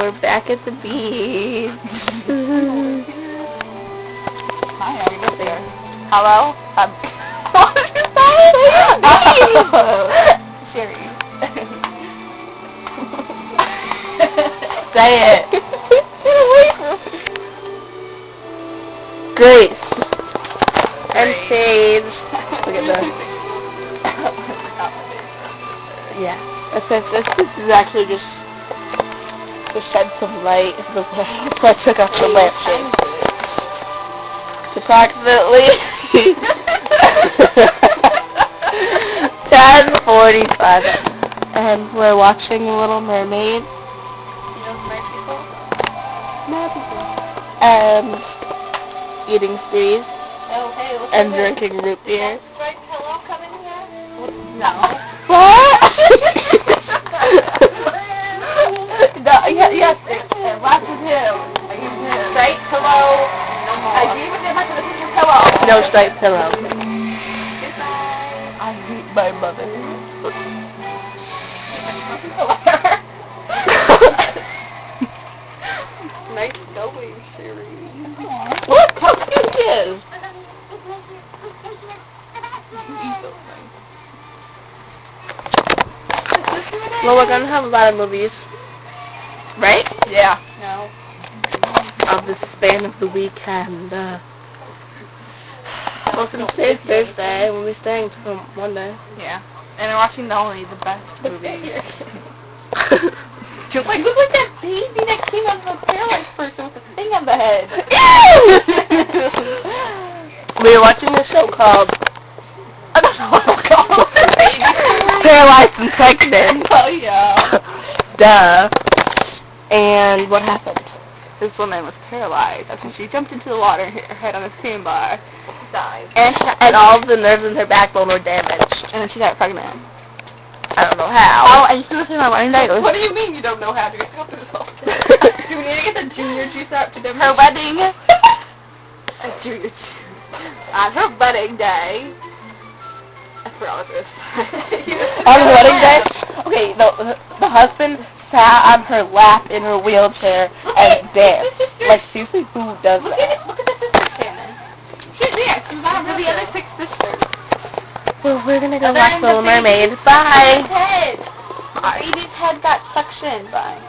we're back at the beach. Hi, are we good there? Hello? What did you say? Sherry. Say it. Grace. And Sage. Look at this. Yeah. This is actually just to shed some light in the world. So I took off the lampshade. It's approximately 10:45, and we're watching Little Mermaid. You know smart people? Smart people. And eating sweeties. Oh, hey, look And at this. drinking root beer. Striped pillow come in here? No. What? No, yes, watch with him. Striped pillow. I gave him much of the picture pillow. No striped pillow. Goodbye. I hate my mother. Nice going, Sherry. Look how cute he is. Well, we're gonna have a lot of movies, right? Yeah. No. Of the span of the weekend. Well, since today's Thursday, we'll be staying till Monday. Yeah. And I'm watching the best movie. Just like, look like that baby that came out of the paralyzed person with the thing on the head. We were watching a show called I don't know what it's called. Paralyzed and Pregnant. Oh, yeah. Duh. And what happened? This woman was paralyzed after she jumped into the water and hit her head on a sandbar. Died. And all of the nerves in her backbone were damaged. And then she got pregnant. I don't know how. Oh, and you see my wedding day. What do you mean you don't know how to go through this whole thing? Do we need to get the junior juice out to them? Her wedding. A junior juice. On her wedding day. I forgot what this. On her wedding day? Okay, the husband sat on her lap in her wheelchair and danced. Like, seriously, who does Look that? at the sister, Shannon. She's there. She's on her the other 6 sisters. Well, we're gonna go Other watch than the Little baby's Mermaid. Bye! head. Baby's head got suctioned. Bye.